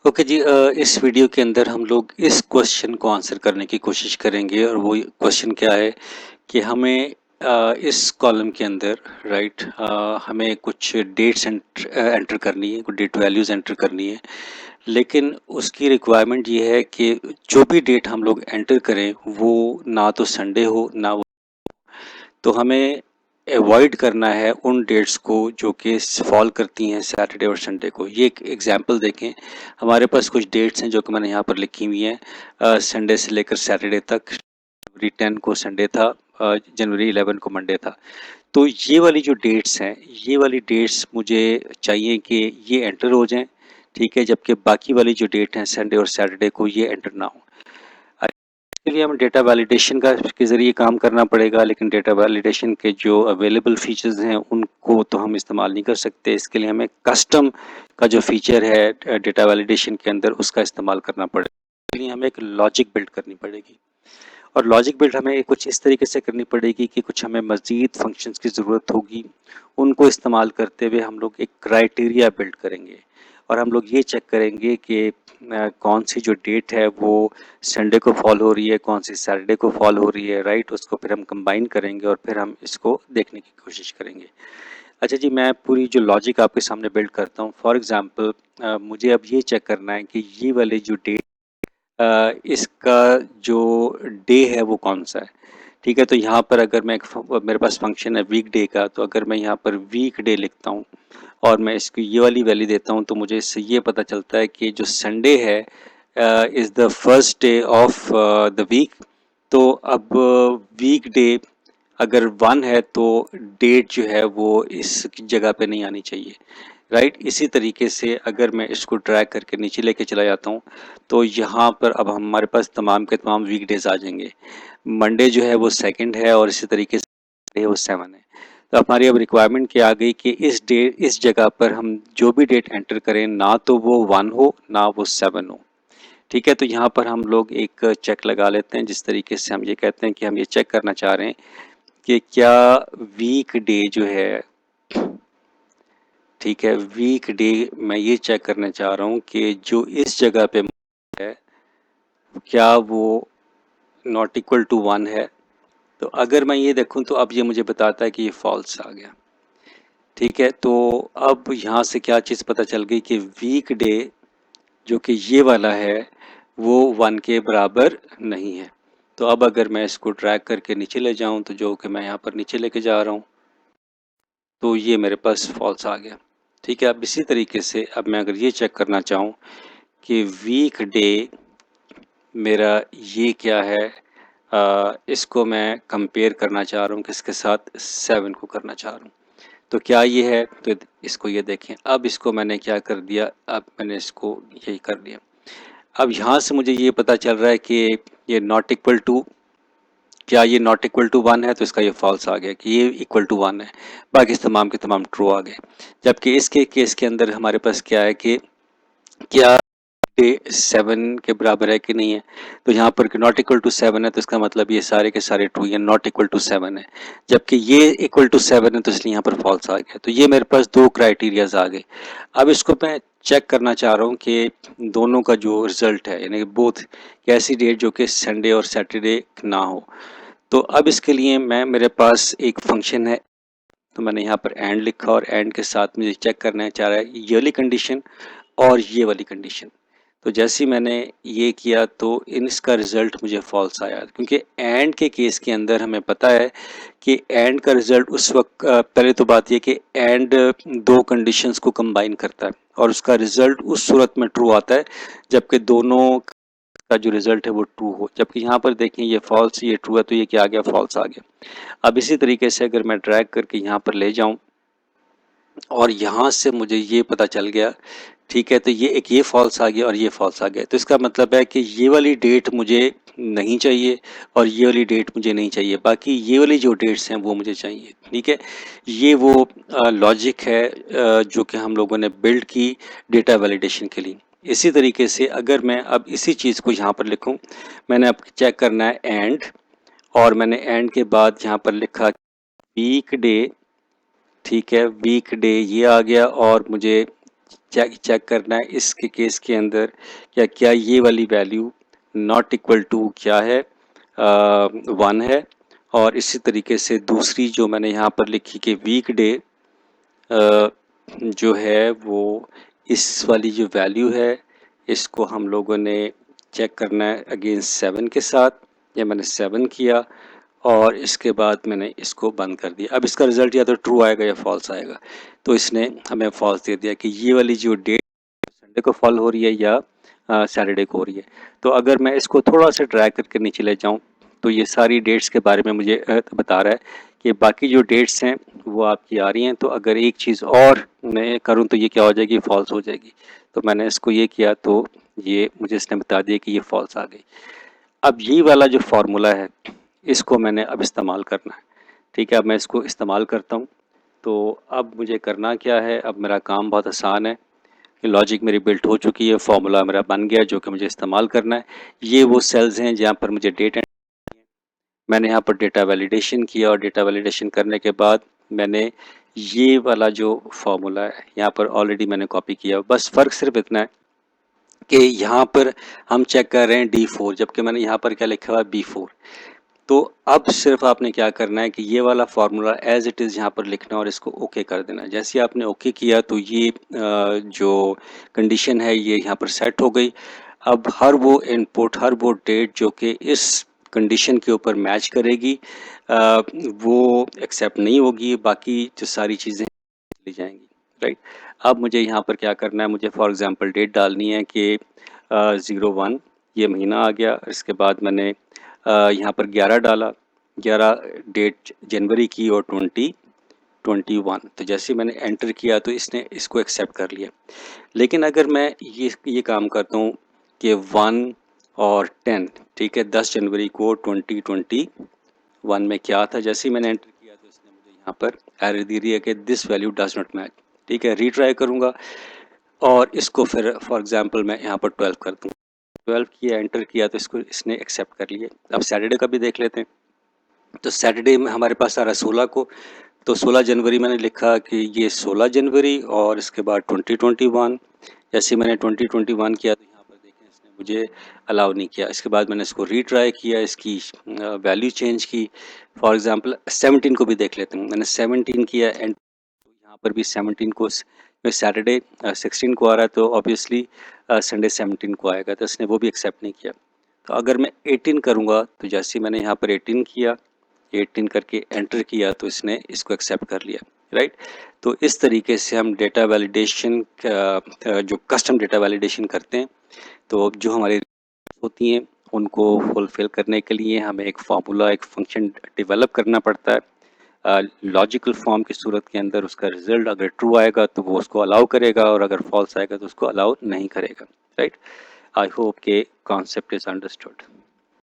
Okay जी, इस video के अंदर हम लोग इस क्वेश्चन को आंसर करने की कोशिश करेंगे और वो क्वेश्चन क्या है कि हमें इस कॉलम के अंदर राइट हमें कुछ डेट्स एंटर करनी है, कुछ डेट वैल्यूज़ एंटर करनी है। लेकिन उसकी रिक्वायरमेंट ये है कि जो भी डेट हम लोग एंटर करें वो ना तो संडे हो ना वो, तो हमें अवॉइड करना है उन डेट्स को जो कि फॉल करती हैं सैटरडे और संडे को। ये एक एग्जांपल देखें, हमारे पास कुछ डेट्स हैं जो कि मैंने यहाँ पर लिखी हुई हैं। संडे से लेकर सैटरडे तक, जनवरी 10 को संडे था, जनवरी 11 को मंडे था। तो ये वाली जो डेट्स हैं, ये वाली डेट्स मुझे चाहिए कि ये एंटर हो जाएं, ठीक है, जबकि बाकी वाली जो डेट हैं संडे और सैटरडे को ये एंटर ना हो। इसके लिए हमें डेटा वैलिडेशन का के ज़रिए काम करना पड़ेगा, लेकिन डेटा वैलिडेशन के जो अवेलेबल फीचर्स हैं उनको तो हम इस्तेमाल नहीं कर सकते। इसके लिए हमें कस्टम का जो फीचर है डेटा वैलिडेशन के अंदर उसका इस्तेमाल करना पड़ेगा। इसके लिए हमें एक लॉजिक बिल्ड करनी पड़ेगी, और लॉजिक बिल्ड हमें कुछ इस तरीके से करनी पड़ेगी कि कुछ हमें मज़ीद फंक्शंस की ज़रूरत होगी। उनको इस्तेमाल करते हुए हम लोग एक क्राइटेरिया बिल्ड करेंगे, और हम लोग ये चेक करेंगे कि कौन सी जो डेट है वो संडे को फॉल हो रही है, कौन सी सैटरडे को फॉल हो रही है, राइट। उसको फिर हम कंबाइन करेंगे और फिर हम इसको देखने की कोशिश करेंगे। अच्छा जी, मैं पूरी जो लॉजिक आपके सामने बिल्ड करता हूँ। फॉर एग्जांपल मुझे अब ये चेक करना है कि ये वाली जो डेट, इसका जो डे है वो कौन सा है, ठीक है। तो यहाँ पर अगर मैं मेरे पास फंक्शन है वीक डे का, तो अगर मैं यहाँ पर वीक डे लिखता हूँ और मैं इसकी ये वाली वैल्यू देता हूँ, तो मुझे इससे ये पता चलता है कि जो संडे है is the first day of the week. तो अब वीक डे अगर 1 है तो डेट जो है वो इस जगह पे नहीं आनी चाहिए, राइट। इसी तरीके से अगर मैं इसको ड्रैग करके नीचे लेके चला जाता हूँ, तो यहाँ पर अब हमारे पास तमाम के तमाम वीकडेज आ जाएंगे। मंडे जो है वो सेकंड है, और इसी तरीके से वो 7 है। तो हमारी अब रिक्वायरमेंट क्या आ गई कि इस जगह पर हम जो भी डेट एंटर करें, ना तो वो 1 हो ना वो 7 हो, ठीक है। तो यहाँ पर हम लोग एक चेक लगा लेते हैं, जिस तरीके से हम ये कहते हैं कि हम ये चेक करना चाह रहे हैं कि क्या वीक डे जो है, ठीक है, वीक डे मैं ये चेक करना चाह रहा हूँ कि जो इस जगह पे है क्या वो नॉट इक्वल टू 1 है। तो अगर मैं ये देखूं तो अब ये मुझे बताता है कि ये फॉल्स आ गया, ठीक है। तो अब यहाँ से क्या चीज़ पता चल गई कि वीक डे जो कि ये वाला है वो 1 के बराबर नहीं है। तो अब अगर मैं इसको ड्रैग करके नीचे ले जाऊं, तो जो कि मैं यहाँ पर नीचे लेके जा रहा हूँ, तो ये मेरे पास फॉल्स आ गया, ठीक है। अब इसी तरीके से अब मैं अगर ये चेक करना चाहूँ कि वीक डे मेरा ये क्या है, इसको मैं कंपेयर करना चाह रहा हूँ किसके साथ, 7 को करना चाह रहा हूँ। तो क्या ये है, तो इसको ये देखें, अब इसको मैंने क्या कर दिया, अब मैंने इसको यही कर दिया। अब यहाँ से मुझे ये पता चल रहा है कि ये नॉट इक्वल टू, क्या ये नॉट इक्वल टू 1 है, तो इसका ये फॉल्स आ गया कि ये इक्वल टू 1 है। बाकी तमाम के तमाम ट्रू आ गए। जबकि इसके केस के अंदर हमारे पास क्या है कि क्या डे 7 के बराबर है कि नहीं है। तो यहाँ पर नॉट इक्वल टू 7 है, तो इसका मतलब ये सारे के सारे ट्रू, ये नॉट इक्वल टू 7 है। जबकि ये इक्वल टू 7 है, तो इसलिए यहाँ पर फॉल्स आ गया। तो ये मेरे पास दो क्राइटेरियाज आ गए। अब इसको मैं चेक करना चाह रहा हूँ कि दोनों का जो रिजल्ट है, यानी कि बोथ, ऐसी डेट जो कि संडे और सैटरडे ना हो। तो अब इसके लिए मेरे पास एक फंक्शन है, तो मैंने यहाँ पर एंड लिखा, और एंड के साथ मुझे चेक करना चाह रहा है ये वाली कंडीशन और ये वाली कंडीशन। तो जैसे ही मैंने ये किया तो इसका रिज़ल्ट मुझे फॉल्स आया, क्योंकि एंड के केस के अंदर हमें पता है कि एंड का रिज़ल्ट उस वक्त, पहले तो बात ये कि एंड दो कंडीशंस को कंबाइन करता है और उसका रिज़ल्ट उस सूरत में ट्रू आता है जबकि दोनों का जो रिज़ल्ट है वो ट्रू हो। जबकि यहाँ पर देखें ये फॉल्स, ये ट्रू है, तो ये क्या आ गया, फॉल्स आ गया। अब इसी तरीके से अगर मैं ड्रैग करके यहाँ पर ले जाऊँ और यहाँ से मुझे ये पता चल गया, ठीक है, तो ये फॉल्स आ गया और ये फॉल्स आ गया। तो इसका मतलब है कि ये वाली डेट मुझे नहीं चाहिए और ये वाली डेट मुझे नहीं चाहिए, बाकी ये वाली जो डेट्स हैं वो मुझे चाहिए, ठीक है। ये वो लॉजिक है जो कि हम लोगों ने बिल्ड की डेटा वैलिडेशन के लिए। इसी तरीके से अगर मैं अब इसी चीज़ को यहाँ पर लिखूँ, मैंने अब चेक करना है एंड, और मैंने एंड के बाद यहाँ पर लिखा वीक डे, ठीक है, वीक डे ये आ गया, और मुझे चेक करना है इसके केस के अंदर क्या ये वाली वैल्यू नॉट इक्वल टू क्या है, 1 है। और इसी तरीके से दूसरी जो मैंने यहाँ पर लिखी कि वीक डे जो है वो इस वाली जो वैल्यू है इसको हम लोगों ने चेक करना है अगेंस्ट 7 के साथ। या मैंने 7 किया और इसके बाद मैंने इसको बंद कर दिया। अब इसका रिज़ल्ट या तो ट्रू आएगा या फॉल्स आएगा। तो इसने हमें फॉल्स दे दिया कि ये वाली जो डेट संडे को फॉल हो रही है या सैटरडे को हो रही है। तो अगर मैं इसको थोड़ा सा ड्रैग करके नीचे ले जाऊँ तो ये सारी डेट्स के बारे में मुझे बता रहा है कि बाकी जो डेट्स हैं वो आपकी आ रही हैं। तो अगर एक चीज़ और मैं करूँ तो ये क्या हो जाएगी, फॉल्स हो जाएगी। तो मैंने इसको ये किया तो ये मुझे इसने बता दिया कि ये फॉल्स आ गई। अब ये वाला जो फार्मूला है इसको मैंने अब इस्तेमाल करना है। ठीक है, अब मैं इसको इस्तेमाल करता हूँ। तो अब मुझे करना क्या है, अब मेरा काम बहुत आसान है कि लॉजिक मेरी बिल्ट हो चुकी है, फार्मूला मेरा बन गया जो कि मुझे इस्तेमाल करना है। ये वो सेल्स हैं जहाँ पर मुझे डेट, मैंने यहाँ पर डेटा वैलिडेशन किया और डेटा वैलिडेशन करने के बाद मैंने ये वाला जो फार्मूला है यहाँ पर ऑलरेडी मैंने कॉपी किया। बस फ़र्क सिर्फ इतना है कि यहाँ पर हम चेक कर रहे हैं D4 जबकि मैंने यहाँ पर क्या लिखा हुआ है B4। तो अब सिर्फ आपने क्या करना है कि ये वाला फार्मूला एज इट इज़ यहाँ पर लिखना और इसको ओके कर देना। जैसे ही आपने ओके किया तो ये जो कंडीशन है ये यहाँ पर सेट हो गई। अब हर वो इनपुट, हर वो डेट जो कि इस कंडीशन के ऊपर मैच करेगी वो एक्सेप्ट नहीं होगी, बाकी जो सारी चीज़ें चली जाएंगी। राइट, अब मुझे यहाँ पर क्या करना है, मुझे फॉर एग्जांपल डेट डालनी है कि 01 ये महीना आ गया। इसके बाद मैंने यहाँ पर 11 डाला, 11 डेट जनवरी की और 21। तो जैसे मैंने एंटर किया तो इसने इसको एक्सेप्ट कर लिया। लेकिन अगर मैं ये काम करता हूँ कि 1 और 10, ठीक है, 10 जनवरी को 2021 में क्या था, जैसे ही मैंने एंटर किया तो इसने मुझे यहाँ पर एरर दे दिया कि this value does not match. ठीक है, रीट्राई करूँगा और इसको फिर फॉर एग्जांपल मैं यहाँ पर 12 कर दूँ। 12 किया, एंटर किया तो इसको इसने एक्सेप्ट कर लिया। अब सैटरडे का भी देख लेते हैं। तो सैटरडे में हमारे पास आ रहा है 16 को। तो 16 जनवरी मैंने लिखा कि ये 16 जनवरी और इसके बाद 2021। जैसे मैंने 2021 किया तो यहाँ पर देखें इसने मुझे अलाउ नहीं किया। इसके बाद मैंने इसको रीट्राई किया, इसकी वैल्यू चेंज की। फॉर एग्जांपल 17 को भी देख लेते हैं। मैंने 17 किया एंड यहाँ पर भी 17 को सैटरडे 16 को आ रहा है तो ऑब्वियसली संडे 17 को आएगा। तो इसने वो भी एक्सेप्ट नहीं किया। तो अगर मैं 18 करूँगा तो जैसे मैंने यहाँ पर 18 किया, 18 करके एंटर किया तो इसने इसको एक्सेप्ट कर लिया। राइट, तो इस तरीके से हम डेटा वैलिडेशन जो कस्टम डेटा वैलिडेशन करते हैं तो जो हमारी होती हैं उनको फुलफिल करने के लिए हमें एक फार्मूला, एक फंक्शन डेवलप करना पड़ता है लॉजिकल फॉर्म की सूरत के अंदर। उसका रिजल्ट अगर ट्रू आएगा तो वो उसको अलाउ करेगा और अगर फॉल्स आएगा तो उसको अलाउ नहीं करेगा। राइट, आई होप के कॉन्सेप्ट इज अंडरस्टूड।